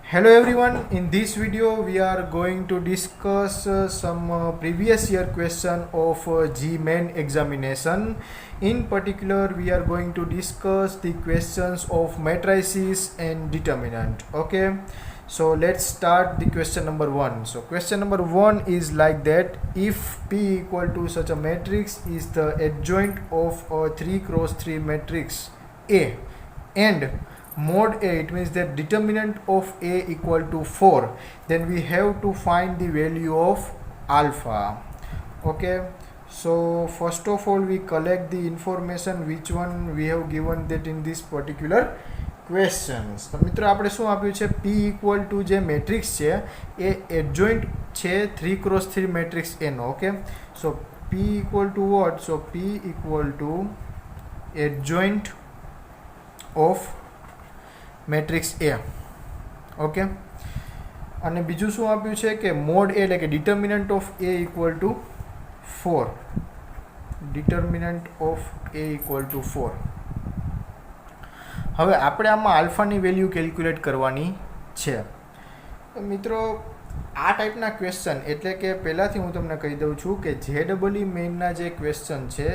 Hello everyone, in this video we are going to discuss some previous year question of G-Main examination. In particular, we are going to discuss the questions of matrices and determinant. Okay, so let's start the question number 1. So question number 1 is like that: if P equal to such a matrix is the adjoint of a 3 cross 3 matrix A and mod A, it means that determinant of A equal to 4, then we have to find the value of alpha. Okay, so first of all we collect the information which one we have given that in this particular questions. તો મિત્રો આપણે શું આપ્યું છે? P equal to જે matrix છે એ adjoint છે 3 cross 3 મેટ્રિક્સ A નો. Okay, so P equal to what? So P equal to adjoint of matrix A. Okay, અને બીજું શું આપ્યું છે કે મોડ A એટલે કે determinant of A equal two 4. Determinant of A equal two 4. હવે આપણે આમાં આલ્ફાની વેલ્યુ કેલ્ક્યુલેટ કરવાની છે. મિત્રો આ ટાઈપના ક્વેશ્ચન એટલે કે પહેલાંથી હું તમને કહી દઉં છું કે JEE મેઇનના જે ક્વેશ્ચન છે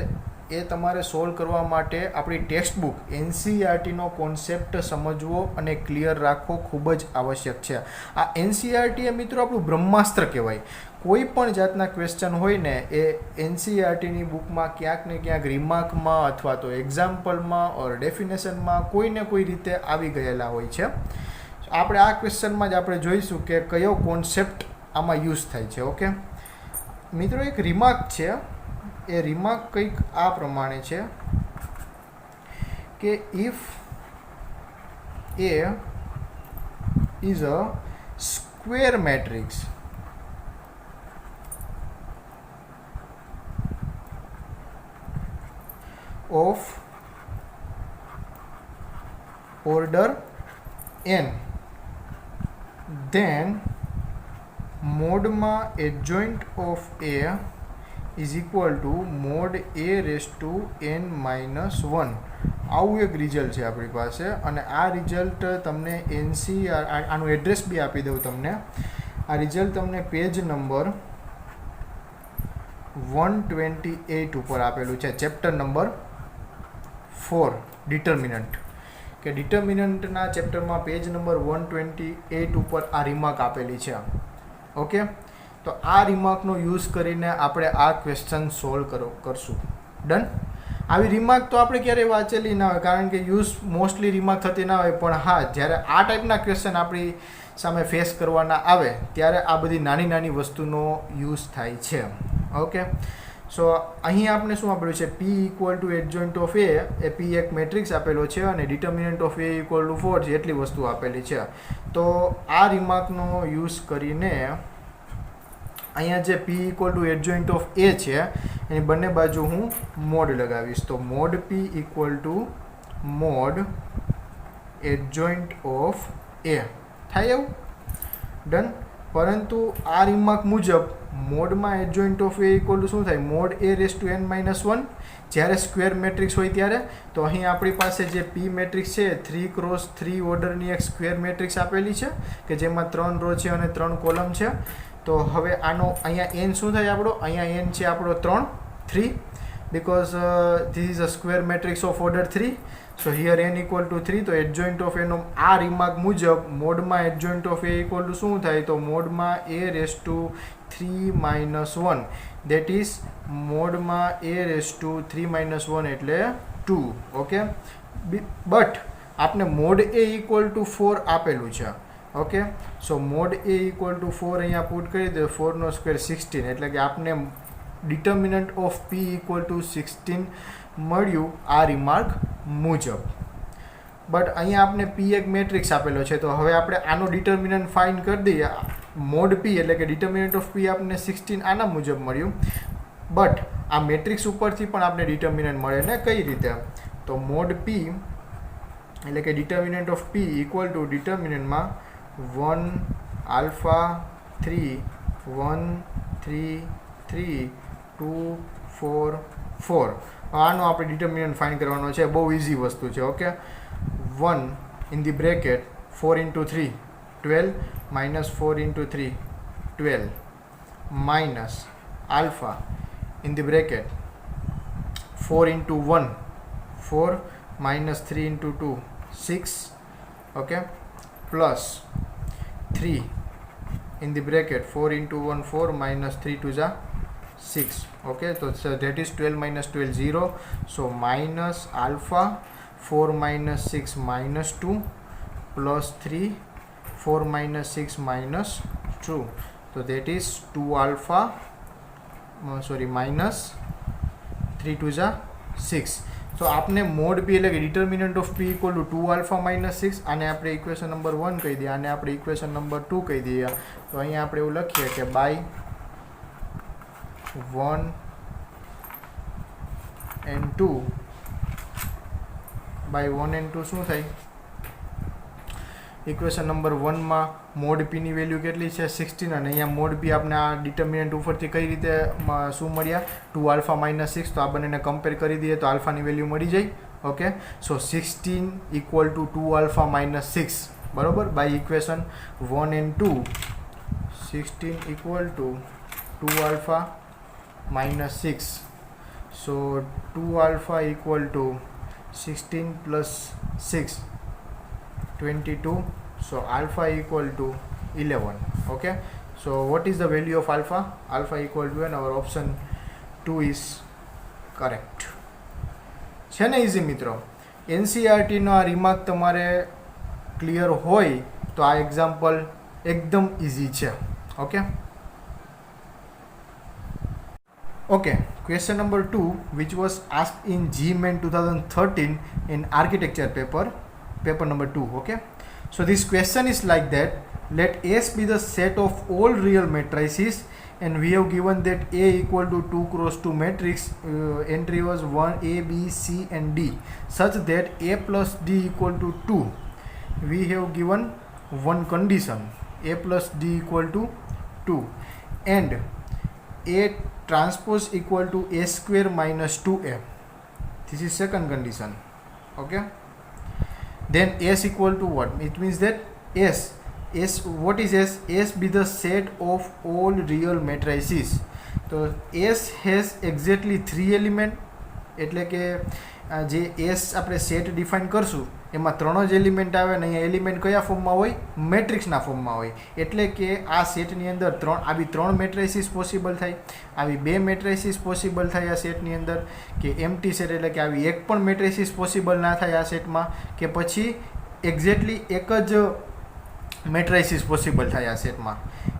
એ તમારે સોલ્વ કરવા માટે આપણી ટેક્સ્ટબુક NCERTનો કોન્સેપ્ટ સમજવો અને ક્લિયર રાખવો ખૂબ જ આવશ્યક છે. આ NCERT એ મિત્રો આપણું બ્રહ્માસ્ત્ર કહેવાય. કોઈ પણ જાતના ક્વેશ્ચન હોય ને એ NCERTની બુકમાં ક્યાંક ને ક્યાંક રિમાર્કમાં અથવા તો એક્ઝામ્પલમાં ઓર ડેફિનેશનમાં કોઈ ને કોઈ રીતે આવી ગયેલા હોય છે. આપણે આ ક્વેશ્ચનમાં જ આપણે જોઈશું કે કયો કોન્સેપ્ટ આમાં યુઝ થાય છે. ઓકે મિત્રો, એક રિમાર્ક છે. એ રિમાર્ક કંઈક આ પ્રમાણે છે કે if A is a square matrix of order n, then મોડમાં adjoint of A is equal to mod A raised to n minus 1. આવું એક રિઝલ્ટ છે આપણી પાસે, અને આ રિઝલ્ટ તમને આનું એડ્રેસ બી આપી દઉં તમને. આ રિઝલ્ટ તમને પેજ નંબર 128 ઉપર આપેલું છે, ચેપ્ટર નંબર 4 ડિટર્મિનન્ટ. કે ડિટર્મિનન્ટના ચેપ્ટરમાં પેજ નંબર 128 ઉપર આ રિમાર્ક આપેલી છે. ઓકે, તો આ રિમાર્કનો યુઝ કરીને આપણે આ ક્વેશ્ચન સોલ્વ કરશું. ડન. આવી રિમાર્ક તો આપણે ક્યારેય વાંચેલી ના હોય, કારણ કે યુઝ મોસ્ટલી રિમાર્ક થતી ના હોય. પણ હા, જ્યારે આ ટાઈપના ક્વેશ્ચન આપણી સામે ફેસ કરવાના આવે ત્યારે આ બધી નાની નાની વસ્તુનો યુઝ થાય છે. ઓકે, સો અહીં આપણે શું આપેલું છે? P equal to adjoint of A, A P એક મેટ્રિક્સ આપેલો છે અને determinant of A equal two 4 છે, એટલી વસ્તુ આપેલી છે. તો આ રિમાર્કનો યુઝ કરીને અહીંયા જે P equal to adjoint of A છે એની બંને બાજુ હું મોડ લગાવીશ. તો mod P equal to mod adjoint of A થાય એવું. ડન. પરંતુ આ રિમાર્ક મુજબ મોડમાં adjoint of A equal to શું થાય? Mod A raise to n minus 1. જ્યારે સ્ક્વેર મેટ્રિક્સ હોય ત્યારે. તો અહીં આપણી પાસે જે P મેટ્રિક્સ છે 3 ક્રોસ 3 ઓર્ડરની એક સ્ક્વેર મેટ્રિક્સ આપેલી છે કે જેમાં 3 રો છે અને 3 કોલમ છે. તો હવે આનો અહીંયા n શું થાય આપણો? અહીંયા n છે આપણો 3, because this is a square matrix of order 3. So here n equal to 3. તો adjoint of n આ રિમાર્ક મુજબ મોડમાં adjoint of A equal to શું થાય? તો મોડમાં A raised to 3 minus 1, that is મોડમાં A raised to 3 minus 1 એટલે 2. ઓકે, બટ આપણે મોડ A equal to 4 આપેલું છે. Okay, so mode A equal two 4 અહીંયા પુટ કરી દે. 4 નો સ્ક્વેર 16, એટલે કે આપણે determinant of P equal to 16 મળ્યું આ રિમાર્ક મુજબ. બટ અહીંયા આપણે P એક મેટ્રિક્સ આપેલો છે, તો હવે આપણે આનો ડિટર્મિનન્ટ ફાઇન્ડ કરી દઈએ. મોડ P એટલે કે ડિટર્મિનન્ટ ઓફ P આપણને 16 આના મુજબ મળ્યું. બટ આ મેટ્રિક્સ ઉપરથી પણ આપણે ડિટર્મિનન્ટ મળે ને કઈ રીતે? તો મોડ P એટલે કે determinant of P equal to ડિટર્મિનન્ટમાં 1 alpha 3 1 3 3 2 4 4. આનો આપણે ડિટર્મિનન્ટ ફાઇન્ડ કરવાનો છે. બહુ ઇઝી વસ્તુ છે. Okay, 1 in the bracket 4 into 3 12 minus 4 into 3 12 minus alpha in the bracket 4 into 1 4 minus 3 into 2 6, okay, plus 3 in the bracket 4 into 1 4 minus 3 to the 6, okay. So that is 12 minus 12 0, so minus alpha 4 minus 6 minus 2 plus 3 4 minus 6 minus 2, so that is 2 alpha minus 3 to the 6. તો આપને mode પી એટલે કે determinant of P equal to 2 alpha minus 6, આને આપણે equation number 1 કહી દઈએ, આને આપણે ઇક્વેશન નંબર 2 કહી દઈએ. તો અહીંયા આપણે એવું લખીએ કે બાય 1 and 2 બાય 1 and 2 શું થાય? ઇક્વેશન નંબર 1 માં મોડ પીની વેલ્યુ કેટલી છે 16, અને અહીંયા મોડ પી આપણે આ ડિટર્મિનન્ટ ઉપરથી કઈ રીતે શું મળ્યા 2 આલ્ફા માઇનસ 6, તો આ બંનેને કમ્પેર કરી દઈએ તો આલ્ફાની વેલ્યુ મળી જાય, okay. So 16 equal to 2 alpha minus 6, બરોબર, by equation 1 and 2 16 equal to 2 alpha minus 6, so 2 alpha equal to 16 plus 6 22, so alpha equal to 11, okay. So what is the value of alpha? Alpha equal to 1, our option 2 is correct. છે ને easy મિત્રો? એનસીઆરટીનો આ remark તમારે clear હોય તો આ example એકદમ easy છે, okay. Okay, question number 2 which was asked in GMAN 2013 in architecture paper number 2, okay. So this question is like that: let S be the set of all real matrices, and we have given that A equal to 2 cross 2 matrix, entry was 1 A, B, C and D, such that A plus D equal to 2. We have given one condition, A plus D equal to 2, and A transpose equal to A square minus 2A. This is second condition, okay. Then S equal to what? It means that S, what is S? S be the set of all real matrices. So S has exactly 3 element, એટલે કે જે S આપણે set define કરશું એમાં 3 જ element આવે, અને અહીંયા એલિમેન્ટ કયા ફોર્મમાં હોય? મેટ્રિક્સના ફોર્મમાં હોય, એટલે કે આ સેટની અંદર આવી 3 મેટ્રિસીસ પોસિબલ થાય, આવી 2 મેટ્રિસીસ પોસિબલ થાય આ સેટની અંદર, કે એમ્પ્ટી સેટ એટલે કે આવી એક પણ મેટ્રિસીસ પોસિબલ ના થાય આ સેટમાં, કે પછી એક્ઝેક્ટલી એક જ મેટ્રિસીસ પોસિબલ થાય આ સેટમાં,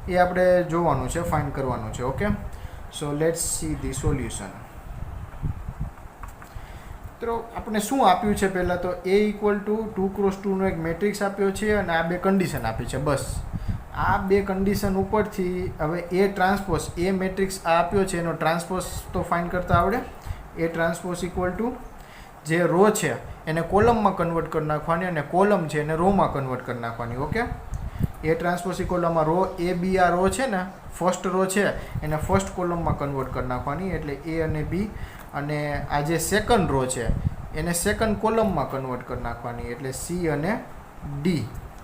એ આપણે જોવાનું છે, ફાઇન્ડ કરવાનું છે, okay. So let's see the solution. તો આપણે શું આપ્યું છે પહેલાં તો A ઇક્વલ ટુ 2 ક્રોસ 2નો એક મેટ્રિક્સ આપ્યો છે, અને આ 2 કન્ડિશન આપી છે, બસ આ 2 કન્ડિશન ઉપરથી હવે A ટ્રાન્સપોઝ, A મેટ્રિક્સ આ આપ્યો છે એનો ટ્રાન્સપોઝ તો ફાઇન્ડ કરતા આવડે. A ટ્રાન્સપોઝ ઇક્વલ ટુ જે રો છે એને કોલમમાં કન્વર્ટ કરી નાખવાની, અને કોલમ છે એને રોમાં કન્વર્ટ કરી નાખવાની, ઓકે. A ટ્રાન્સપોઝ ઇક્વલ આમાં રો A B આ રો છે ને, ફર્સ્ટ રો છે એને ફર્સ્ટ કોલમમાં કન્વર્ટ કરી નાખવાની, એટલે A અને B, અને આ જે સેકન્ડ રો છે એને સેકન્ડ કોલમમાં કન્વર્ટ કરી નાખવાની, એટલે C અને D.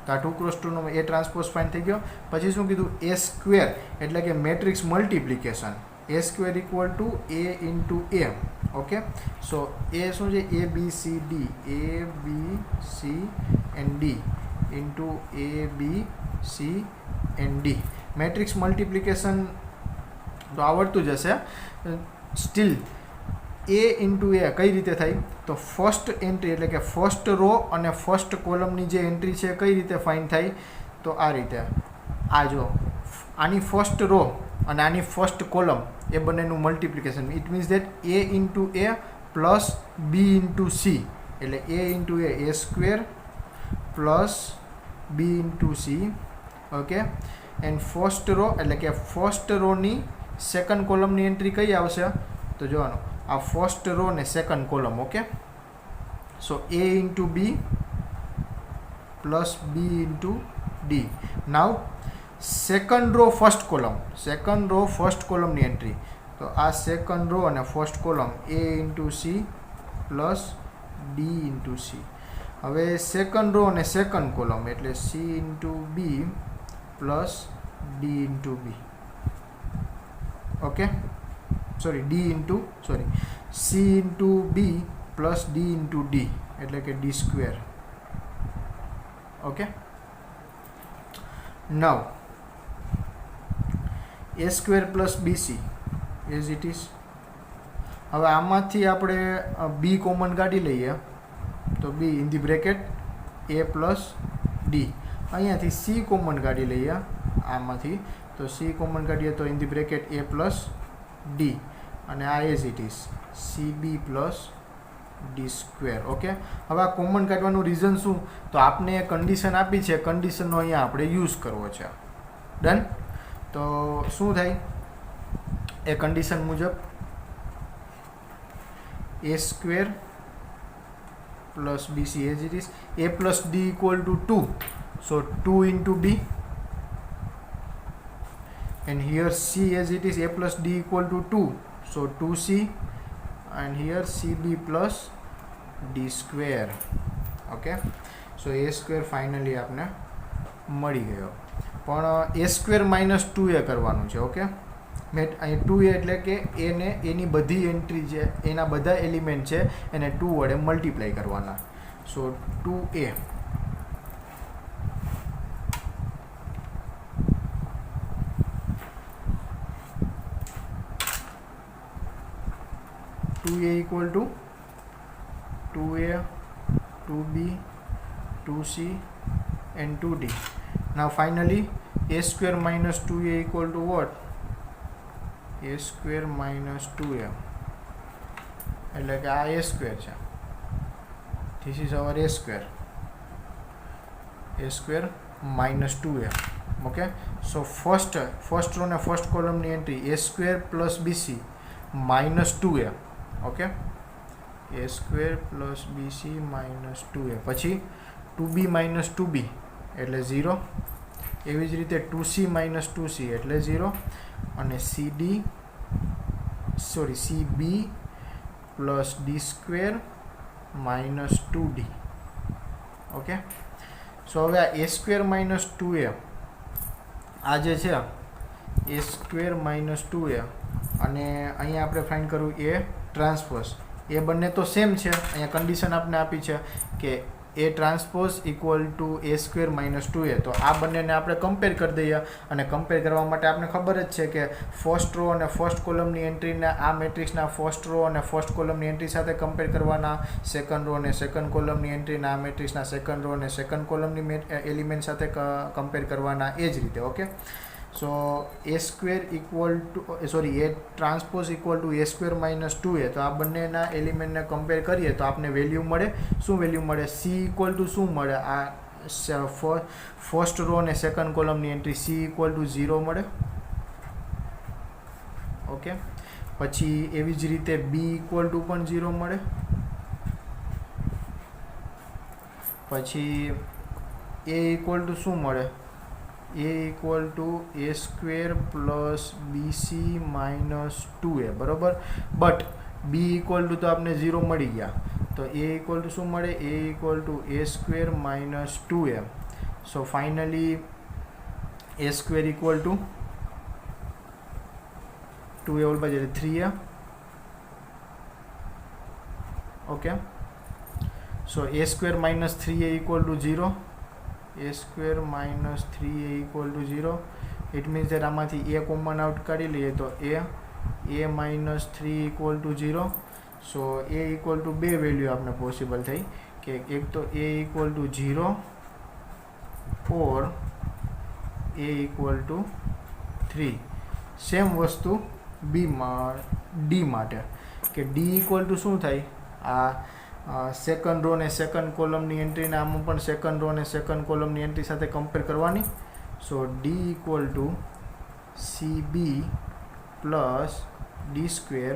તો આ 2 ક્રોસ 2નો A ટ્રાન્સપોઝ ફાઇન્ડ થઈ ગયો. પછી શું કીધું? A સ્ક્વેર એટલે કે matrix multiplication, A square equal to A into A, okay. So A શું છે? A B C D, A B C and D into A B C and D. Matrix multiplication તો આવડતું જ હશે. Steel A into A કઈ રીતે થાય? તો ફર્સ્ટ એન્ટ્રી એટલે કે ફર્સ્ટ રો અને ફર્સ્ટ કોલમની જે એન્ટ્રી છે કઈ રીતે ફાઇન્ડ થાય? તો આ રીતે, આ જો આની ફર્સ્ટ રો અને આની ફર્સ્ટ કોલમ એ બંનેનું multiplication, it means that A into A plus B into C, એટલે A into A square plus B into C, okay. And first row એટલે કે ફર્સ્ટ રોની સેકન્ડ કોલમની એન્ટ્રી કઈ આવશે? તો જોવાનું આ ફર્સ્ટ રો ને second column, okay. So A into B plus B into D. Now second row first કોલમની એન્ટ્રી, તો આ સેકન્ડ રો અને first column A into C plus D into C. હવે સેકન્ડ રો અને second column એટલે C into B plus D into B. Okay, C into B plus D into D એટલે કે D square. Okay, now A square plus BC as it is. હવે આમાંથી આપણે B common કાઢી લઈએ તો B in the bracket A plus D. અહીંયાથી C common કાઢી લઈએ આમાંથી તો સી કોમન કાઢીએ તો in the bracket A plus D અને આ as it is C B plus D square. Okay, હવે આ કોમન કાઢવાનું રીઝન શું? તો આપને કન્ડિશન આપી છે, કન્ડિશનનો અહીંયા આપણે યુઝ કરવો છે. ડન. તો શું થાય એ કન્ડિશન મુજબ એ square plus BC as it is A plus D equal to 2, so 2 into b, and here c as it is a plus d equal to 2, so 2c, and here cb plus d square. Okay, so a square finally આપને મળી ગયો. પણ a square minus 2a કરવાનું છે. Okay, મેં અહીં 2a એટલે કે એને એની બધી એન્ટ્રી છે, એના બધા એલિમેન્ટ છે એને 2 વડે મલ્ટીપ્લાય કરવાના. સો 2a 2a equal to 2a, 2b, 2c and 2d. Now finally a square minus 2a equal to what? A square minus 2a એટલે કે આ a square છે. This is our a square minus 2a. Okay, so first row ને first column ની entry a square plus bc minus 2a. Okay, a square plus bc minus 2a. પછી 2b minus 2b એટલે 0. એવી જ રીતે 2c minus 2c એટલે 0 અને cb plus d square minus 2d. Okay, so હવે આ a square minus 2a આ જે છે a square minus 2a અને અહીંયા આપણે ફાઇન્ડ કરવું એ ટ્રાન્સપોઝ. એ બંને તો સેમ છે. અહીંયા કન્ડિશન આપણે આપી છે કે A transpose equal to A square minus 2a. તો આ બંનેને આપણે કમ્પેર કરી દઈએ અને કમ્પેર કરવા માટે આપણે ખબર જ છે કે ફર્સ્ટ રો અને ફર્સ્ટ કોલમની એન્ટ્રીને આ મેટ્રિક્સના ફર્સ્ટ રો અને ફર્સ્ટ કોલમની એન્ટ્રી સાથે કમ્પેર કરવાના, સેકન્ડ રો અને સેકન્ડ કોલમની એન્ટ્રીના આ મેટ્રિક્સના સેકન્ડ રો અને સેકન્ડ કોલમની એલિમેન્ટ સાથે કમ્પેર કરવાના. એ જ રીતે. Okay, so A square equal to A transpose equal to A square minus 2a. તો આ બંનેના એલિમેન્ટને કમ્પેર કરીએ તો આપને વેલ્યુ મળે. શું વેલ્યુ મળે? સી ઇક્વલ ટુ શું મળે? આ ફર્સ્ટ રો અને સેકન્ડ કોલમની એન્ટ્રી સી ઇક્વલ ટુ 0 મળે. ઓકે, પછી એવી જ રીતે બી ઇક્વલ ટુ પણ 0 મળે. પછી એ ઇક્વલ ટુ શું મળે? a equal to a square plus bc minus 2a. બરોબર, બટ b equal to તો આપણે 0 મળી ગયા. તો a equal to શું મળે? a equal to a square minus 2a. so finally a square equal to 2a all by 3a. okay, so a square minus 3a equal to 0. a square minus 3a equal to 0. it means that આમાંથી a common out કાઢી લઈએ તો a minus 3 equal to 0. so a equal to બે value આપણે possible થઈ કે એક તો a equal to 0 or a equal to 3. Same વસ્તુ d માટે કે d equal to શું થાય? આ સેકન્ડ રો ને સેકન્ડ કોલમની એન્ટ્રીને આમાં પણ સેકન્ડ રો ને સેકન્ડ કોલમની એન્ટ્રી સાથે કમ્પેર કરવાની. So D equal to cb plus D square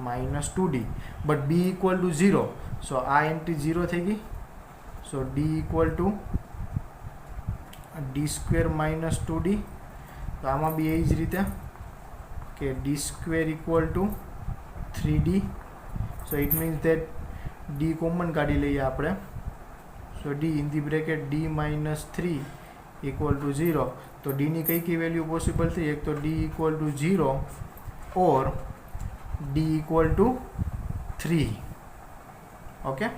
minus 2d. But b equal to 0. So આ એન્ટ્રી 0 થઈ ગઈ. So D equal to D square minus 2d. તો આમાં બી એ જ રીતે કે D square equal to 3d. So it means that D common કાઢી લઈએ આપણે so D in the bracket D minus 3 equal to 0. તો ડીની કઈ વેલ્યુ પોસિબલ થઈ? એક તો D equal to 0 or D equal two 3. Okay,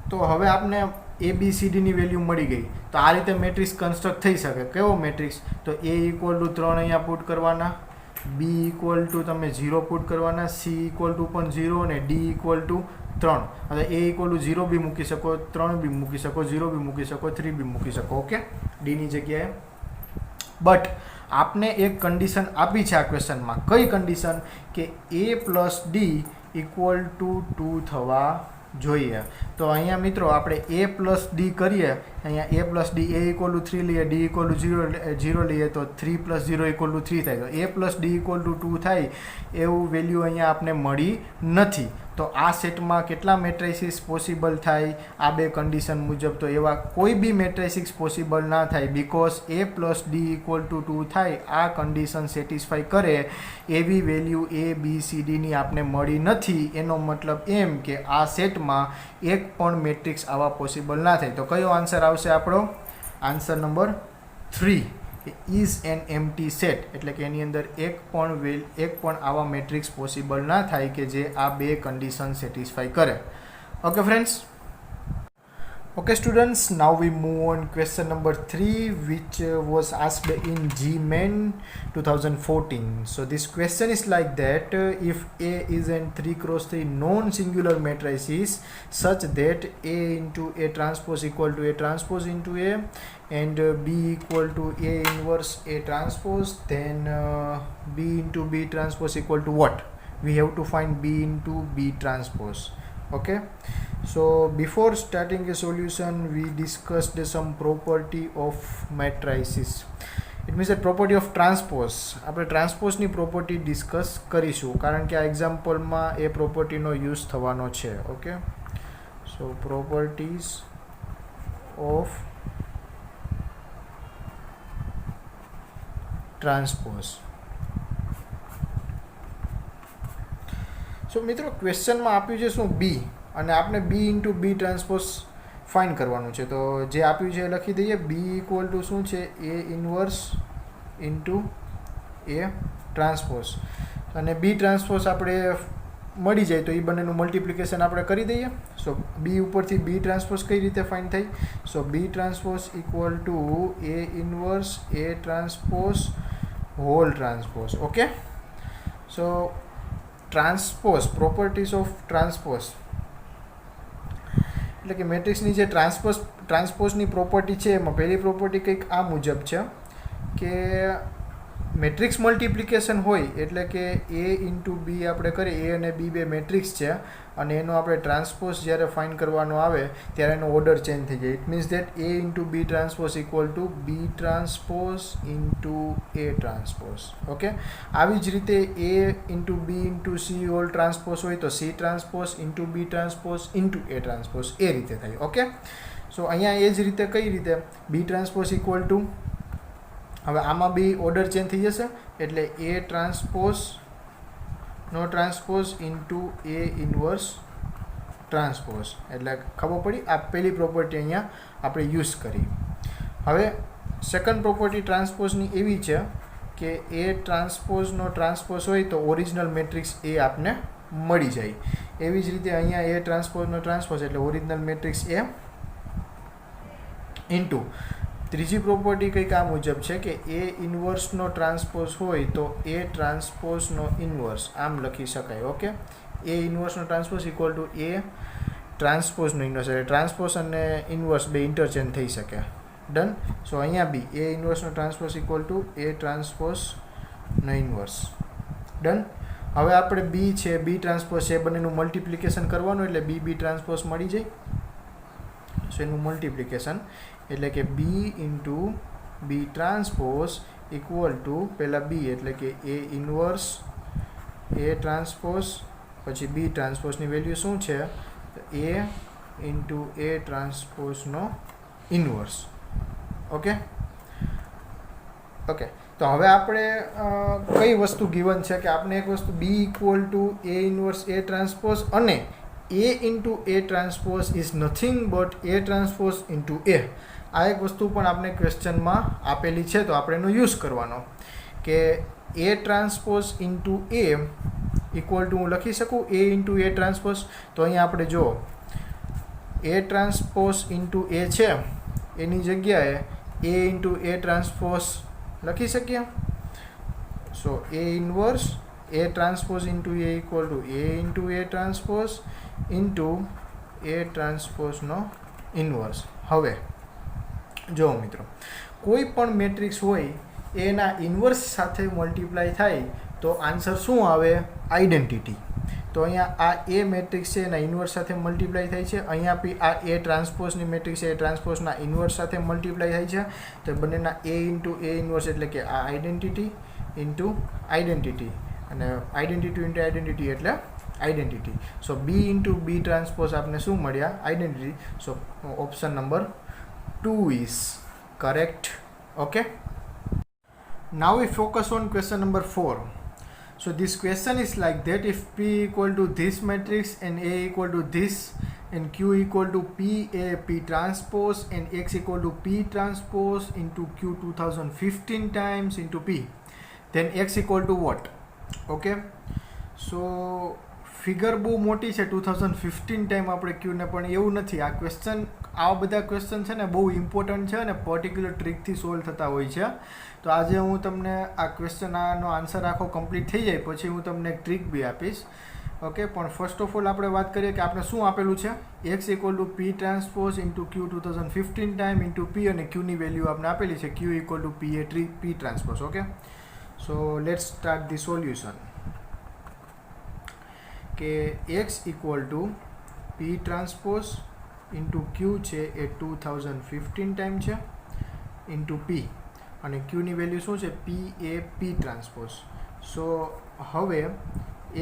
તો હવે આપણે ABCDની વેલ્યુ મળી ગઈ. તો આ રીતે મેટ્રિક્સ કન્સ્ટ્રક્ટ થઈ શકે. કેવો મેટ્રિક્સ? તો A ઇક્વલ ટુ 3 અહીંયા પુટ કરવાના, B ઇક્વલ ટુ તમે 0 પુટ કરવાના, C ઇક્વલ ટુ પણ 0 અને D ઇક્વલ ટુ 3. હવે A ઇક્વલ ટુ 0 બી મૂકી શકો, 3 બી મૂકી શકો, 0 બી મૂકી શકો, 3 બી મૂકી શકો. ઓકે, ડીની જગ્યાએ. બટ આપને એક કન્ડિશન આપી છે આ ક્વેશ્ચનમાં. કઈ કન્ડિશન? કે A plus D equal to 2 થવા જોઈએ. તો અહીંયા મિત્રો આપણે A પ્લસ ડી કરીએ. અહીંયા A plus D, A equal two 3 લઈએ, D ઇક્વલ ટુ 0 લઈએ, તો 3 પ્લસ 0 ઇક્વલ ટુ 3 થાય. તો A plus D equal to 2 થાય એવું વેલ્યુ અહીંયા આપને મળી નથી. તો આ સેટમાં કેટલા મેટ્રિસીસ પોસિબલ થાય આ બે કન્ડિશન મુજબ? તો એવા કોઈ બી મેટ્રિસીસ પોસિબલ ના થાય, because A plus D equal to 2 થાય આ કન્ડિશન સેટિસ્ફાઈ કરે એવી વેલ્યુ ABCDની આપને મળી નથી. એનો મતલબ એમ કે આ સેટમાં એક પણ મેટ્રિક્સ આવા પોસિબલ ના થાય. તો કયો આન્સર આવશે આપણો? Answer number 3 is an empty set. એટલે કે એની અંદર એક પણ આવા મેટ્રિક્સ પોસિબલ ના થાય કે જે આ બે કન્ડિશન સેટિસ્ફાઈ કરે. Okay friends. Okay students, now we move on question number 3 which was asked in GMAN 2014. So this question is like that, if A is an 3 cross 3 non-singular matrices such that A into A transpose equal to A transpose into A and B equal to A inverse A transpose, then B into B transpose equal to what? We have to find B into B transpose. Okay, so before starting a solution we discussed some property of matrices. It means that property of transpose. આપણે ટ્રાન્સપોઝની property discuss કરીશું કારણ કે આ એક્ઝામ્પલમાં એ પ્રોપર્ટીનો use થવાનો છે. Okay, so properties of transpose. So મિત્રો ક્વેશ્ચનમાં આપ્યું છે શું? બી, અને આપણે B into B transpose find કરવાનું છે. તો જે આપ્યું છે એ લખી દઈએ. બી ઇક્વલ ટુ શું છે? એ ઇન્વર્સ ઇન્ટુ એ ટ્રાન્સપોઝ. અને બી ટ્રાન્સપોઝ આપણે મળી જાય તો એ બંનેનું મલ્ટિપ્લિકેશન આપણે કરી દઈએ. સો બી ઉપરથી બી ટ્રાન્સપોઝ કઈ રીતે ફાઇન્ડ થાય? So B transpose equal to A inverse A transpose whole transpose. Okay, so transpose, properties of transpose એટલે કે મેટ્રિક્સની જે ટ્રાન્સપોઝની પ્રોપર્ટી છે એમાં પહેલી પ્રોપર્ટી કંઈક આ મુજબ છે કે મેટ્રિક્સ મલ્ટિપ્લિકેશન હોય એટલે કે એ ઇન્ટુ બી આપણે કરીએ, એ અને બી બે મેટ્રિક્સ છે અને એનો આપણે ટ્રાન્સપોઝ જ્યારે ફાઇન્ડ કરવાનો આવે ત્યારે એનો ઓર્ડર ચેન્જ થઈ જાય. It means that A into B transpose equal to B transpose into A transpose. Okay, આવી જ રીતે A into B into C whole transpose હોય તો C transpose into B transpose into A transpose એ રીતે થાય. ઓકે, સો અહીંયા એ જ રીતે કઈ રીતે? બી ટ્રાન્સપોઝ ઇક્વલ ટુ, હવે આમાં બી ઓર્ડર ચેન્જ થઈ જશે એટલે એ ટ્રાન્સપોઝ નો ટ્રાન્સપોઝ ઇન્ટુ એ ઇન્વર્સ ટ્રાન્સપોઝ. એટલે ખબર પડી આ પહેલી પ્રોપર્ટી અહીંયા આપણે યુઝ કરી. હવે સેકન્ડ પ્રોપર્ટી ટ્રાન્સપોઝની એવી છે કે એ ટ્રાન્સપોઝનો ટ્રાન્સપોઝ હોય તો ઓરિજિનલ મેટ્રિક્સ એ આપને મળી જાય. એવી જ રીતે અહીંયા એ ટ્રાન્સપોઝનો ટ્રાન્સપોઝ એટલે ઓરિજિનલ મેટ્રિક્સ એ ઇન્ટુ ત્રીજી પ્રોપર્ટી કંઈક આ મુજબ છે કે એ ઇન્વર્સનો ટ્રાન્સપોઝ હોય તો એ ટ્રાન્સપોઝનો ઇન્વર્સ આમ લખી શકાય. ઓકે, એ ઇન્વર્સનો ટ્રાન્સપોઝ ઇક્વલ ટુ એ ટ્રાન્સપોઝનો ઇન્વર્સ, એટલે ટ્રાન્સપોઝ અને ઇન્વર્સ બે ઇન્ટરચેન્જ થઈ શકે. ડન. સો અહીંયા બી એ ઇન્વર્સનો ટ્રાન્સપોઝ ઇક્વલ ટુ એ ટ્રાન્સપોઝનો ઇન્વર્સ. ડન. હવે આપણે બી છે, બી ટ્રાન્સપોઝ છે, બંનેનું મલ્ટિપ્લિકેશન કરવાનું એટલે બી બી ટ્રાન્સપોઝ મળી જાય. સો એનું મલ્ટિપ્લિકેશન એટલે કે B into B transpose equal to પહેલાં બી એટલે કે એ ઇન્વર્સ એ ટ્રાન્સપોઝ પછી બી ટ્રાન્સપોઝની વેલ્યુ શું છે? એ ઇન્ટુ એ ટ્રાન્સપોઝનો ઇન્વર્સ. ઓકે, ઓકે, તો હવે આપણે કઈ વસ્તુ ગિવન છે કે આપણે એક વસ્તુ B equal to A inverse A transpose અને A into A transpose is nothing but A transpose into A. આ એક વસ્તુ પણ આપણે ક્વેશ્ચનમાં આપેલી છે, તો આપણે એનો યુઝ કરવાનો કે A transpose into A equal two હું લખી શકું A ઇન્ટુ A ટ્રાન્સપોઝ. તો અહીંયા આપણે જો A ટ્રાન્સપોઝ ઇન્ટુ A છે એની જગ્યાએ A ઇન્ટુ A ટ્રાન્સપોઝ લખી શકીએ. So A inverse A transpose into A equal to A into A transpose into A ટ્રાન્સપોઝનો ઇન્વર્સ. હવે જો મિત્રો, કોઈ પણ મેટ્રિક્સ હોય એના ઇન્વર્સ સાથે મલ્ટીપ્લાય થાય તો આન્સર શું આવે? આઈડેન્ટિટી. તો અહીંયા આ એ મેટ્રિક્સ છે એના ઇન્વર્સ સાથે મલ્ટીપ્લાય થાય છે, અહીંયા બી આ એ ટ્રાન્સપોઝની મેટ્રિક્સ છે એ ટ્રાન્સપોઝના ઇન્વર્સ સાથે મલ્ટીપ્લાય થાય છે. તો બંનેના એ ઇન્ટુ એ ઇન્વર્સ એટલે કે આ આઈડેન્ટિટી ઇન્ટુ આઈડેન્ટિટી, અને આઈડેન્ટિટી ઇન્ટુ આઈડેન્ટિટી એટલે આઈડેન્ટિટી. સો બી ઇન્ટુ બી ટ્રાન્સપોઝ આપને શું મળ્યા? Identity. So option number 2 is correct. Okay, now we focus on question number 4. So this question is like that: if P equal to this matrix and A equal to this and Q equal to P A P transpose and X equal to P transpose into Q 2015 times into P, then X equal to what? Okay, so figure બહુ મોટી છે, 2015 time આપણે ક્યુને, પણ એવું નથી. આ question, આવા બધા ક્વેશ્ચન છે ને બહુ ઇમ્પોર્ટન્ટ છે અને પર્ટિક્યુલર ટ્રીકથી સોલ્વ થતા હોય છે. તો આજે હું તમને આ ક્વેશ્ચન, આનો આન્સર આખો કમ્પ્લીટ થઈ જાય પછી હું તમને એક ટ્રીક બી આપીશ. ઓકે, પણ ફર્સ્ટ ઓફ ઓલ આપણે વાત કરીએ કે આપણે શું આપેલું છે? X equal to P transpose into Q 2015 time into P, અને ક્યુની વેલ્યુ આપણે આપેલી છે Q equal to P A P transpose. Okay, so let's start the solution. કે X equal to P transpose into Q છે એ 2015 time છે into P, અને ક્યુની વેલ્યુ શું છે? પી એ પી ટ્રાન્સપોઝ. સો હવે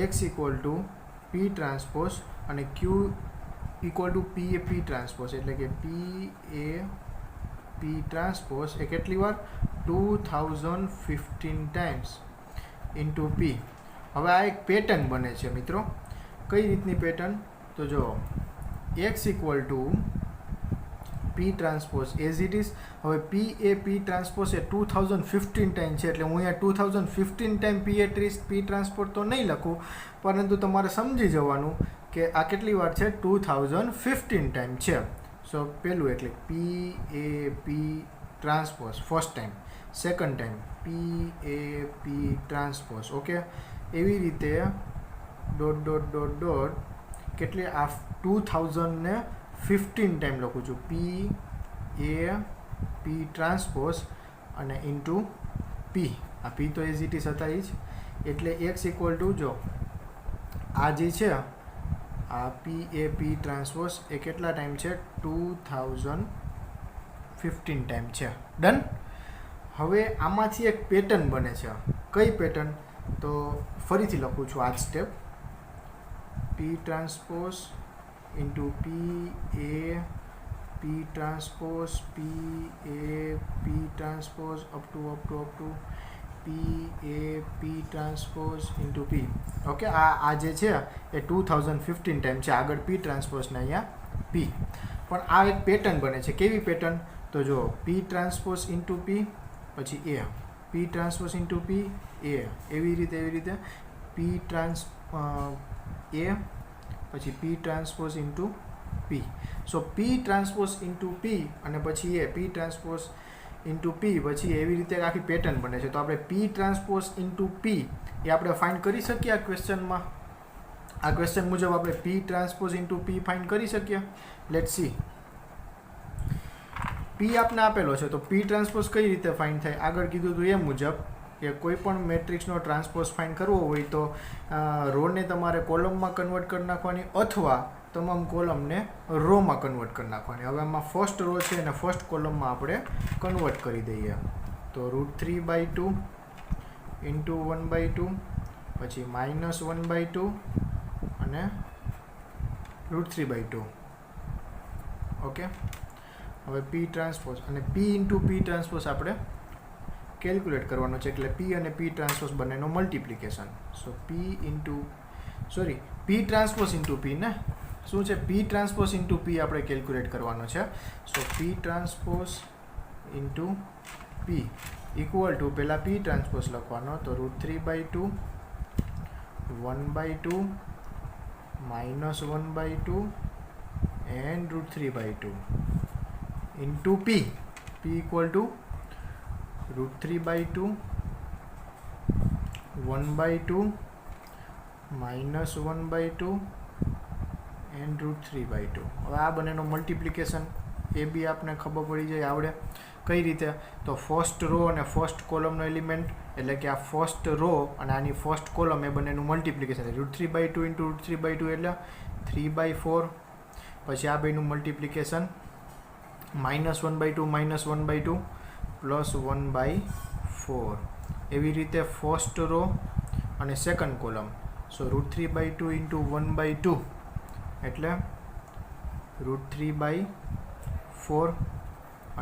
X equal to P transpose અને Q equal to P A P transpose એટલે કે પી એ પી ટ્રાન્સપોઝ એ કેટલી વાર? 2015 ટાઈમ્સ ઇન્ટુ પી. હવે આ એક પેટર્ન બને છે મિત્રો. કઈ રીતની પેટર્ન? તો જો x equal to P transpose as it is. હવે પી A P transpose A 2015 time છે એટલે હું અહીંયા 2015 time P A P transpose તો નહીં લખું, પરંતુ તમારે સમજી જવાનું કે આ કેટલી વાર છે? 2015 ટાઈમ છે. સો પહેલું એટલે P A P transpose first time, second time P A P transpose. Okay, એવી રીતે ડોટ ડોટ ડોટ ડોટ કેટલી આ 2015 ટાઈમ લખું છું પી એ પી ટ્રાન્સપોઝ અને ઇન્ટુ પી. આ પી તો એઝ ઇટ ઇઝ હતા જ, એટલે એક્સ ઇક્વલ ટુ જો આ જે છે આ પી એ પી ટ્રાન્સપોઝ એ કેટલા ટાઈમ છે? 2015 ટાઈમ છે. ડન. હવે આમાંથી એક પેટર્ન બને છે. કઈ પેટર્ન? તો ફરીથી લખું છું આ જ step. P transpose into P A P transpose P A P transpose up to P A P transpose into P. Okay, આ જે છે એ 2015 ટાઈમ છે. આગળ પી ટ્રાન્સપોઝને અહીંયા પી. પણ આ એક પેટર્ન બને છે. કેવી પેટર્ન? તો જો પી ટ્રાન્સપોઝ ઇન્ટુ પી પછી એ પી ટ્રાન્સપોઝ ઇન્ટુ પી એ, એવી રીતે પી ટ્રાન્સ એ પછી પી ટ્રાન્સપોઝ ઇન્ટુ પી. સો પી ટ્રાન્સપોઝ ઇન્ટુ પી અને પછી એ પી ટ્રાન્સપોઝ ઇન્ટુ પી, પછી એવી રીતે આખી પેટર્ન બને છે. તો આપણે પી ટ્રાન્સપોઝ ઇન્ટુ પી એ આપણે ફાઇન્ડ કરી શકીએ આ ક્વેશ્ચનમાં. આ ક્વેશ્ચન મુજબ આપણે પી ટ્રાન્સપોઝ ઇન્ટુ પી ફાઇન્ડ કરી શકીએ. Let's see. પી આપને આપેલો છે તો પી ટ્રાન્સપોઝ કઈ રીતે ફાઇન્ડ થાય? આગળ કીધું હતું એ મુજબ કે કોઈ પણ મેટ્રિક્સનો ટ્રાન્સપોઝ ફાઇન્ડ કરવો હોય તો રોને તમારે કોલમમાં કન્વર્ટ કરી નાખવાની અથવા તમામ કોલમને રોમાં કન્વર્ટ કરી નાખવાની. હવે આમાં ફર્સ્ટ રો છે અને ફર્સ્ટ કોલમમાં આપણે કન્વર્ટ કરી દઈએ. તો √3/2 ઇન્ટુ 1/2 પછી -1/2 અને √3/2. ઓકે, હવે પી ટ્રાન્સપોઝ અને પી ઇન્ટુ પી ટ્રાન્સપોઝ આપણે કેલ્ક્યુલેટ કરવાનો છે, એટલે પી અને પી ટ્રાન્સપોઝ બંનેનો મલ્ટિપ્લિકેશન. સો પી ટ્રાન્સપોઝ ઇન્ટુ પી ને શું છે પી ટ્રાન્સપોઝ ઇન્ટુ પી આપણે કેલ્ક્યુલેટ કરવાનો છે. So P transpose into P equal to પહેલાં પી ટ્રાન્સપોઝ લખવાનો તો √3/2 1/2 -1/2 and √3/2 into p equal to √3/2 1/2 -1/2 and √3/2. હવે આ બંનેનો મલ્ટિપ્લિકેશન એ બી આપને ખબર પડી જાય આવડે કઈ રીતે. તો ફર્સ્ટ રો અને ફર્સ્ટ કોલમનો એલિમેન્ટ એટલે કે આ ફર્સ્ટ રો અને આની ફર્સ્ટ કોલમ એ બંનેનું મલ્ટિપ્લિકેશન √3/2 into √3/2 એટલે 3/4. પછી આ બેનું મલ્ટિપ્લિકેશન -1/2 -1/2 પ્લસ 1/4. એવી રીતે ફર્સ્ટ રો અને સેકન્ડ કોલમ. સો √3/2 into 1/2 એટલે √3/4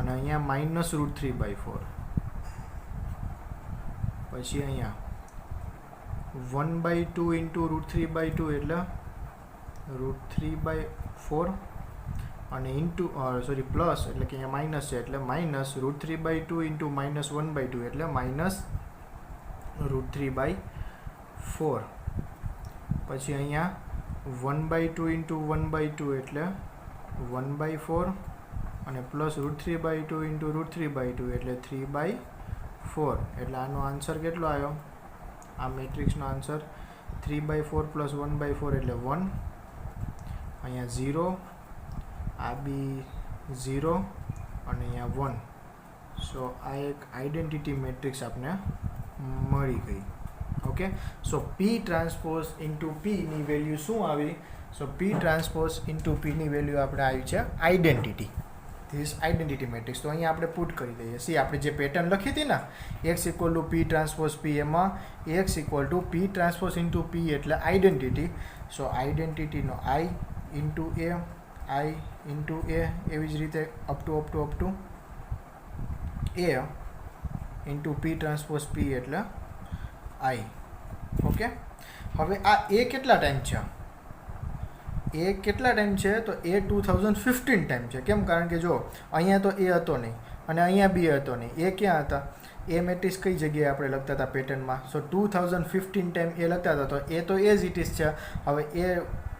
અને અહીંયા -√3/4. પછી અહીંયા 1/2 into √3/2 એટલે √3/4 અને ઇન્ટુ પ્લસ એટલે કે અહીંયા માઇનસ છે એટલે -√3/2 into -1/2 એટલે -√3/4. પછી અહીંયા 1/2 into 1/2 એટલે 1/4 અને પ્લસ √3/2 into √3/2 એટલે 3/4. એટલે આનો આન્સર કેટલો આવ્યો? આ મેટ્રિક્સનો આન્સર 3/4 પ્લસ 1/4 એટલે 1. અહીંયા 0, આ બી 0 અને અહીંયા 1. સો આ એક આઈડેન્ટિટી મેટ્રિક્સ આપને મળી ગઈ. ઓકે, સો પી ટ્રાન્સપોઝ ઇન્ટુ પીની વેલ્યુ શું આવી? સો પી ટ્રાન્સપોઝ ઇન્ટુ પીની વેલ્યુ આપણે આવી છે આઈડેન્ટિટી. This identity matrix. તો અહીંયા આપણે પુટ કરી દઈએ. સી આપણે જે પેટર્ન લખી હતી ને x equal to P transpose P, એમાં x equal to P transpose into P એટલે આઈડેન્ટિટી. સો આઈડેન્ટિટીનો i into A, i into A, એવી જ રીતે up to A into P transpose P એટલે i. ઓકે, હવે આ એ કેટલા ટાઈમ છે? એ કેટલા ટાઈમ છે? તો એ 2015 ટાઈમ છે. કેમ? કારણ કે જો અહીંયા તો એ હતો નહીં અને અહીંયા બી હતો નહીં. એ ક્યાં હતા? એ મેટ્રિક્સ કઈ જગ્યાએ આપણે લખતા હતા પેટર્નમાં? સો 2015 ટાઈમ એ લખતા હતા. તો એ તો એ જ ઇટ ઇઝ છે. હવે એ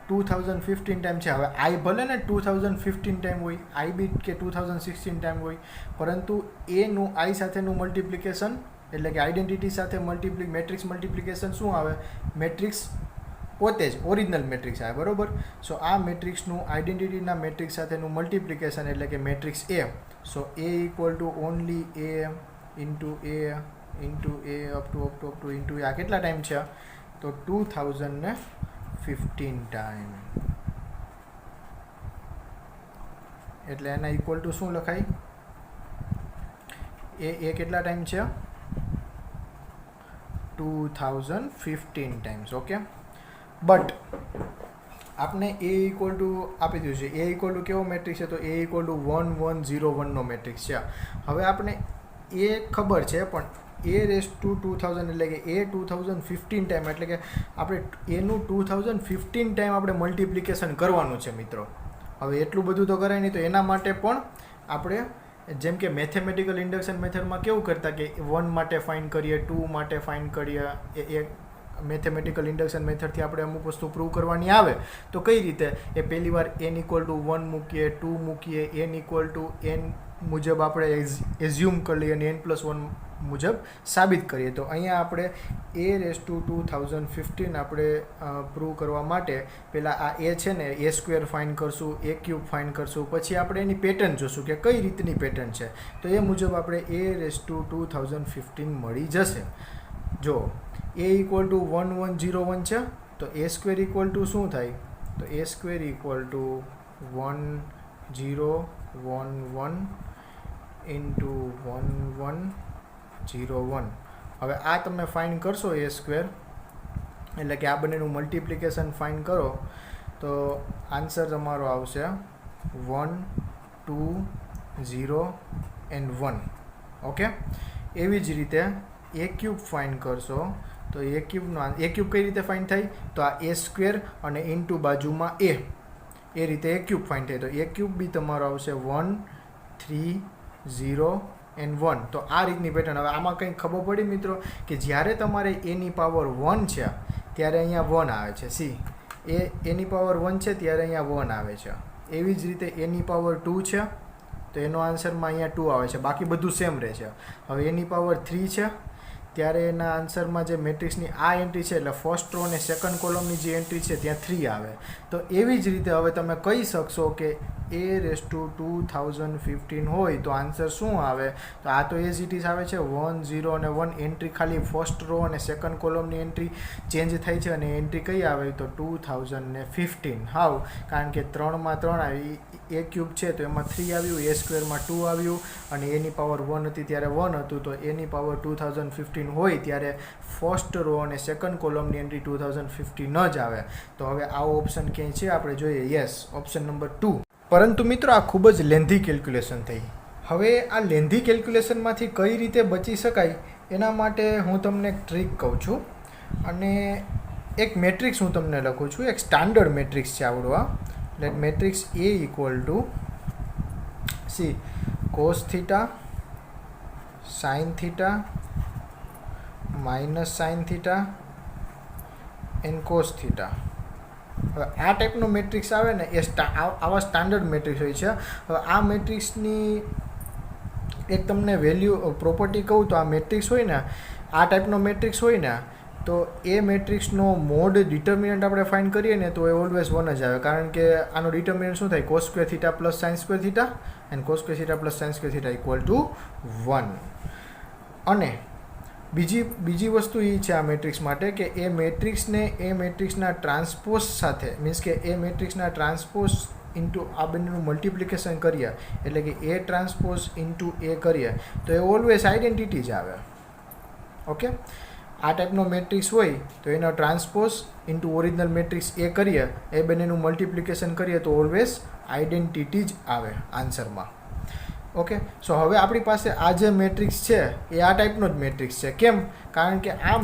2015 ટાઈમ છે. હવે આઈ ભલે ને 2015 ટાઈમ હોય, આઈ બી કે 2016 ટાઈમ હોય, પરંતુ એનું આઈ સાથેનું મલ્ટિપ્લિકેશન એટલે કે આઈડેન્ટિટી સાથે મેટ્રિક્સ મલ્ટિપ્લિકેશન શું આવે? મેટ્રિક્સ પોતે જ ઓરિજિનલ મેટ્રિક્સ આવે, બરાબર. સો આ મેટ્રિક્સનું આઈડેન્ટિટીના મેટ્રિક્સ સાથેનું મલ્ટિપ્લિકેશન એટલે કે matrix A. So A equal to only A into A into A up to into A. આ કેટલા ટાઈમ છે? તો 2015 ટાઈમ. એટલે એના ઇક્વલ ટુ શું લખાય? એ કેટલા ટાઈમ છે? 2015 ટાઈમ્સ. ઓકે, બટ આપણે એ ઇક્વલ ટુ આપી દીધું છે. એ ઇક્વલ ટુ કેવો મેટ્રિક્સ છે? તો એ ઇક્વલ ટુ 1101નો મેટ્રિક્સ છે. હવે આપણે એ ખબર છે, પણ એ રેસ ટુ 2000 એટલે કે એ 2015 ટાઈમ એટલે કે આપણે એનું 2015 ટાઈમ આપણે મલ્ટિપ્લિકેશન કરવાનું છે મિત્રો. હવે એટલું બધું તો કરાય નહીં. તો એના માટે પણ આપણે જેમ કે મેથેમેટિકલ ઇન્ડક્શન મેથડમાં કેવું કરતા કે 1 માટે ફાઇન્ડ કરીએ, 2 માટે ફાઇન્ડ કરીએ. એ મેથેમેટિકલ ઇન્ડક્શન મેથડથી આપણે અમુક વસ્તુ પ્રૂવ કરવાની આવે તો કઈ રીતે? એ પહેલી વાર n ઇક્વલ ટુ 1 મૂકીએ, 2 મૂકીએ, n ઇક્વલ ટુ n મુજબ આપણે એઝ્યુમ કરી લઈએ અને n+1 મુજબ સાબિત કરીએ. તો અહીંયા આપણે એ રેસ ટુ 2015 આપણે પ્રૂવ કરવા માટે પહેલાં આ એ છે ને એ સ્ક્વેર ફાઇન્ડ કરશું, એ ક્યુબ ફાઇન્ડ કરશું, પછી આપણે એની પેટર્ન જોશું કે કઈ રીતની પેટર્ન છે. તો એ મુજબ આપણે એ રેસ ટુ 2015 મળી જશે. જો એ ઇક્વલ ટુ 1101 છે તો એ સ્ક્વેર ઇક્વલ ટુ શું થાય? તો એ સ્ક્વેર ઇક્વલ ટુ 1011 ઇન્ટુ 1101. હવે આ તમે ફાઇન્ડ કરશો એ સ્ક્વેર એટલે કે આ બંનેનું મલ્ટિપ્લિકેશન ફાઇન્ડ કરો તો આન્સર તમારો આવશે 1 2 0 and 1. ઓકે, એવી જ રીતે એ ક્યુબ ફાઇન્ડ કરશો તો એ ક્યુબ કઈ રીતે ફાઇન્ડ થાય? તો આ એ સ્ક્વેર અને ઇન્ટુ બાજુમાં એ એ રીતે એ ક્યુબ ફાઇન્ડ થાય. તો એ ક્યુબ બી તમારો આવશે 1 3 0 and 1. તો આ રીતની પેટર્ન. હવે આમાં કંઈ ખબર પડી મિત્રો કે જ્યારે તમારે એની પાવર 1 છે ત્યારે અહીંયા 1 આવે છે. સી એની પાવર 1 છે ત્યારે અહીંયા 1 આવે છે. એવી જ રીતે એની પાવર 2 છે તો એનો આન્સરમાં અહીંયા 2 આવે છે. બાકી બધું સેમ રહે છે. હવે એની પાવર 3 છે ત્યારે એના આન્સરમાં જે મેટ્રિક્સની આ એન્ટ્રી છે એટલે ફર્સ્ટ રો અને સેકન્ડ કોલમની જે એન્ટ્રી છે ત્યાં 3 આવે. તો એવી જ રીતે હવે તમે કહી શકશો કે A/2015 હોય તો આન્સર શું આવે? તો આ તો એઝ ઇટ ઇઝ આવે છે 1 0 અને 1. એન્ટ્રી ખાલી ફર્સ્ટ રો અને સેકન્ડ કોલમની એન્ટ્રી ચેન્જ થઈ છે અને એન્ટ્રી કઈ આવે તો 2015. હાવ કારણ કે 3માં 3 આવી. એ ક્યુબ છે તો એમાં 3 આવ્યું, એ સ્ક્વેરમાં 2 આવ્યું અને એની પાવર 1 હતી ત્યારે 1 હતું. તો એની પાવર 2015 હોય ત્યારે ફર્સ્ટ રો અને સેકન્ડ કોલમની એન્ટ્રી 2015 જ આવે. તો હવે આવો ઓપ્શન ક્યાંય છે આપણે જોઈએ. Yes, option number 2. પરંતુ મિત્રો આ ખૂબ જ લેન્ધી કેલ્ક્યુલેશન થઈ. હવે આ લેન્ધી કેલ્ક્યુલેશનમાંથી કઈ રીતે બચી શકાય એના માટે હું તમને એક ટ્રીક કહું છું અને એક મેટ્રિક્સ હું તમને લખું છું. એક સ્ટાન્ડર્ડ મેટ્રિક્સ છે આવડો આ. Let matrix A equal to C cos theta sine theta minus sine theta and cos theta. હવે આ ટાઈપનો મેટ્રિક્સ આવે ને એ આવા સ્ટાન્ડર્ડ મેટ્રિક્સ હોય છે. હવે આ મેટ્રિક્સની એક તમને વેલ્યુ પ્રોપર્ટી કહું તો આ મેટ્રિક્સ હોય ને, આ ટાઈપનો મેટ્રિક્સ હોય ને તો એ મેટ્રિક્સનો મોડ ડિટર્મિનન્ટ આપણે ફાઇન્ડ કરીએ ને તો એ ઓલવેઝ 1 જ આવે. કારણ કે આનો ડિટર્મિનન્ટ શું થાય? Cos square theta plus sine square theta and cos square theta plus sine square theta equal two 1. અને બીજી વસ્તુ એ છે આ મેટ્રિક્સ માટે કે એ મેટ્રિક્સને એ મેટ્રિક્સના ટ્રાન્સપોઝ સાથે, મીન્સ કે એ મેટ્રિક્સના ટ્રાન્સપોઝ ઇન્ટુ આ બંનેનું મલ્ટિપ્લિકેશન કરીએ એટલે કે એ ટ્રાન્સપોઝ ઇન્ટુ એ કરીએ તો એ ઓલવેઝ આઈડેન્ટિટી જ આવે. ઓકે, આ ટાઈપનો મેટ્રિક્સ હોય તો એનો ટ્રાન્સપોઝ ઇન્ટુ ઓરિજિનલ મેટ્રિક્સ એ કરીએ, એ બંનેનું મલ્ટિપ્લિકેશન કરીએ તો ઓલવેઝ આઈડેન્ટિટી જ આવે આન્સરમાં. ઓકે, સો હવે આપણી પાસે આ જે મેટ્રિક્સ છે એ આ ટાઈપનો જ મેટ્રિક્સ છે. કેમ? કારણ કે આ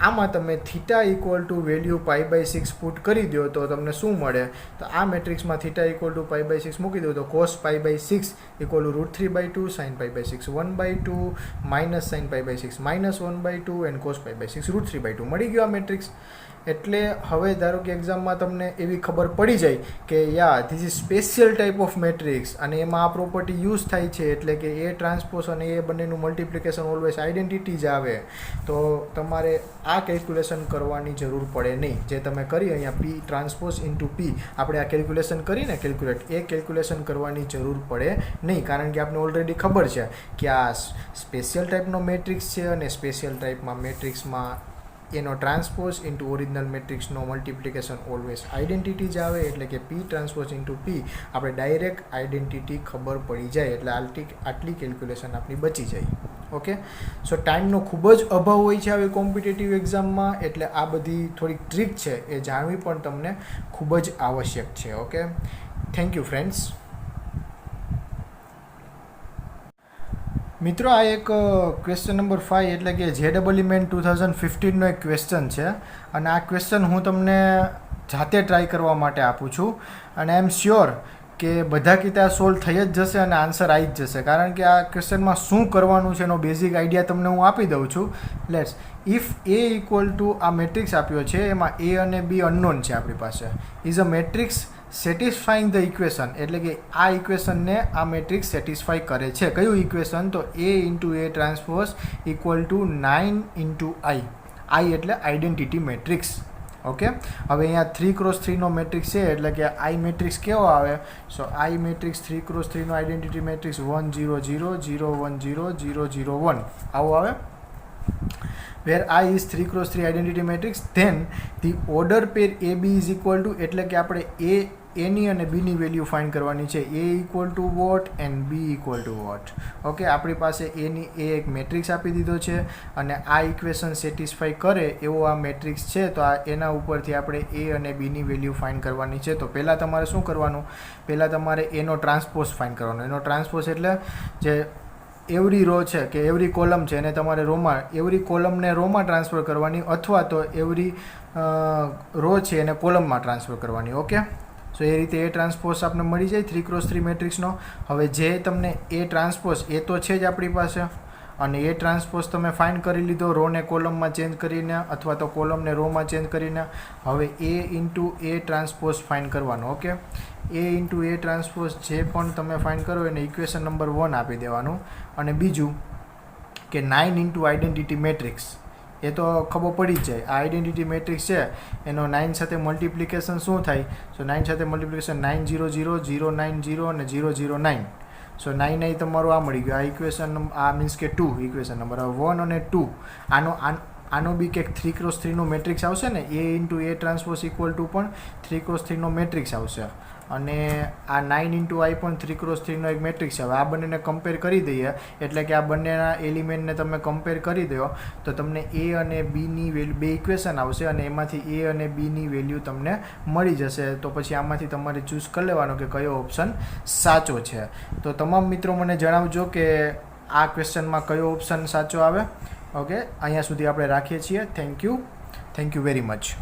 આમાં તમે theta equal to value π/6 put કરી દો તો તમને શું મળે? તો આ મેટ્રિક્સમાં થીટા ઇક્વલ ટુ π/6 મૂકી દો તો cos π/6 equal to √3/2 sin π/6 1/2 minus sin π/6 minus 1/2 and cos π/6 √3/2 મળી ગયો આ મેટ્રિક્સ. એટલે હવે ધારો કે એક્ઝામમાં તમને એવી ખબર પડી જાય કે yeah this is special type of matrix અને એમાં આ પ્રોપર્ટી યુઝ થાય છે એટલે કે એ ટ્રાન્સપોઝ અને એ બંનેનું મલ્ટિપ્લિકેશન ઓલવેઝ આઈડેન્ટિટી જ આવે. તો તમારે આ કેલ્ક્યુલેશન કરવાની જરૂર પડે નહીં. જે તમે કરી અહીંયા P ટ્રાન્સપોઝ ઇન્ટુ P આપણે આ કેલ્ક્યુલેશન કરીને એ કેલ્ક્યુલેશન કરવાની જરૂર પડે નહીં. કારણ કે આપણે ઓલરેડી ખબર છે કે આ સ્પેશિયલ ટાઈપનો મેટ્રિક્સ છે અને સ્પેશિયલ ટાઈપમાં મેટ્રિક્સમાં એનો ટ્રાન્સપોઝ ઇન્ટુ ઓરિજિનલ મેટ્રિક્સનો મલ્ટિપ્લિકેશન ઓલવેઝ આઈડેન્ટિટી જ આવે. એટલે કે P ટ્રાન્સપોઝ ઇન્ટુ P આપણે ડાયરેક્ટ આઈડેન્ટિટી ખબર પડી જાય એટલે આટલી કેલ્ક્યુલેશન આપણી બચી જાય. ઓકે, સો ટાઈમનો ખૂબ જ અભાવ હોય છે આવી કોમ્પિટિટિવ એક્ઝામમાં એટલે આ બધી થોડીક ટ્રીક છે એ જાણવી પણ તમને ખૂબ જ આવશ્યક છે. Okay, thank you friends. મિત્રો આ એક ક્વેશ્ચન નંબર 5 એટલે કે JEE 2015નો એક ક્વેશ્ચન છે અને આ ક્વેશ્ચન હું તમને જાતે ટ્રાય કરવા માટે આપું છું અને આઈ એમ શ્યોર કે બધા કીતા સોલ્વ થઈ જ જશે અને આન્સર આવી જ જશે. કારણ કે આ ક્વેશ્ચનમાં શું કરવાનું છે એનો બેઝિક આઈડિયા તમને હું આપી દઉં છું. Let's if A equal two આ મેટ્રિક્સ આપ્યો છે એમાં A અને B અનનોન છે આપણી પાસે. Is a matrix satisfying the equation એટલે કે આ ઇક્વેશનને આ મેટ્રિક્સ સેટિસ્ફાઈ કરે છે. કયું ઇક્વેશન? તો A into A transpose equal two 9 into I. I એટલે આઈડેન્ટિટી મેટ્રિક્સ. ઓકે, હવે અહીંયા 3x3નો મેટ્રિક્સ છે એટલે કે I મેટ્રિક્સ કેવો આવે? સો I મેટ્રિક્સ 3x3નો આઈડેન્ટિટી મેટ્રિક્સ 1 0 0 0 1 0 0 0 1 આવો આવે. where I is 3x3 identity matrix, then the order pair AB is equal to એટલે કે આપણે A ની અને B ની વેલ્યુ ફાઇન્ડ કરવાની છે. A equal to what and B equal to what. Okay, આપણી પાસે એ એક મેટ્રિક્સ આપી દીધો છે અને આ ઇક્વેશન સેટિસ્ફાઈ કરે એવો આ મેટ્રિક્સ છે. તો આ એના ઉપરથી આપણે A અને B ની વેલ્યુ ફાઇન્ડ કરવાની છે. તો પહેલાં તમારે શું કરવાનું? પહેલાં તમારે એનો ટ્રાન્સપોઝ ફાઇન્ડ કરવાનો. એનો ટ્રાન્સપોઝ એટલે જે એવરી રો છે કે એવરી કોલમ છે એને તમારે એવરી કોલમને રોમાં ટ્રાન્સફર કરવાની અથવા તો એવરી રો છે એને કોલમમાં ટ્રાન્સફર કરવાની. ઓકે, સો એ રીતે એ ટ્રાન્સપોઝ આપણે મળી જાય 3x3 મેટ્રિક્સનો. હવે જે તમને એ ટ્રાન્સપોઝ એ તો છે જ આપણી પાસે, અને એ ટ્રાન્સપોઝ તમે ફાઇન્ડ કરી લીધો રોને કોલમમાં ચેન્જ કરીને અથવા તો કોલમને રોમાં ચેન્જ કરીને. હવે એ ઇન્ટુ એ ટ્રાન્સપોઝ ફાઇન્ડ કરવાનો. Okay, A into A transpose જે પણ તમે ફાઇન્ડ કરો એને ઇક્વેશન નંબર 1 આપી દેવાનું. અને બીજું કે 9 ઇન્ટુ આઇડેન્ટિટી મેટ્રિક્સ, એ તો ખબર પડી જ જાય. આ આઇડેન્ટિટી મેટ્રિક્સ છે એનો 9 સાથે મલ્ટિપ્લિકેશન શું થાય? સો 9 સાથે મલ્ટિપ્લિકેશન 9 0 0 0 9 0 અને 0 0 9. સો 9 અહીં તમારું આ મળી ગયું. આ ઇક્વેશન આ મીન્સ કે 2 ઇક્વેશન નંબર. 1 અને 2 આનો બી કંઈક 3x3નો મેટ્રિક્સ આવશે ને, A into A transpose equal to પણ 3x3નો મેટ્રિક્સ આવશે. અને આ 9 ઇન્ટુ આઈ પણ 3x3નો એક મેટ્રિક્સ છે. હવે આ બંનેને કમ્પેર કરી દઈએ, એટલે કે આ બંનેના એલિમેન્ટને તમે કમ્પેર કરી દો તો તમને એ અને બીની વેલ્યુ, બે ઇક્વેશન આવશે અને એમાંથી એ અને બીની વેલ્યુ તમને મળી જશે. તો પછી આમાંથી તમારે ચૂઝ કરી લેવાનો કે કયો ઓપ્શન સાચો છે. તો તમામ મિત્રો મને જણાવજો કે આ ક્વેશ્ચનમાં કયો ઓપ્શન સાચો આવે. ઓકે, અહીંયા સુધી આપણે રાખીએ છીએ. Thank you very much.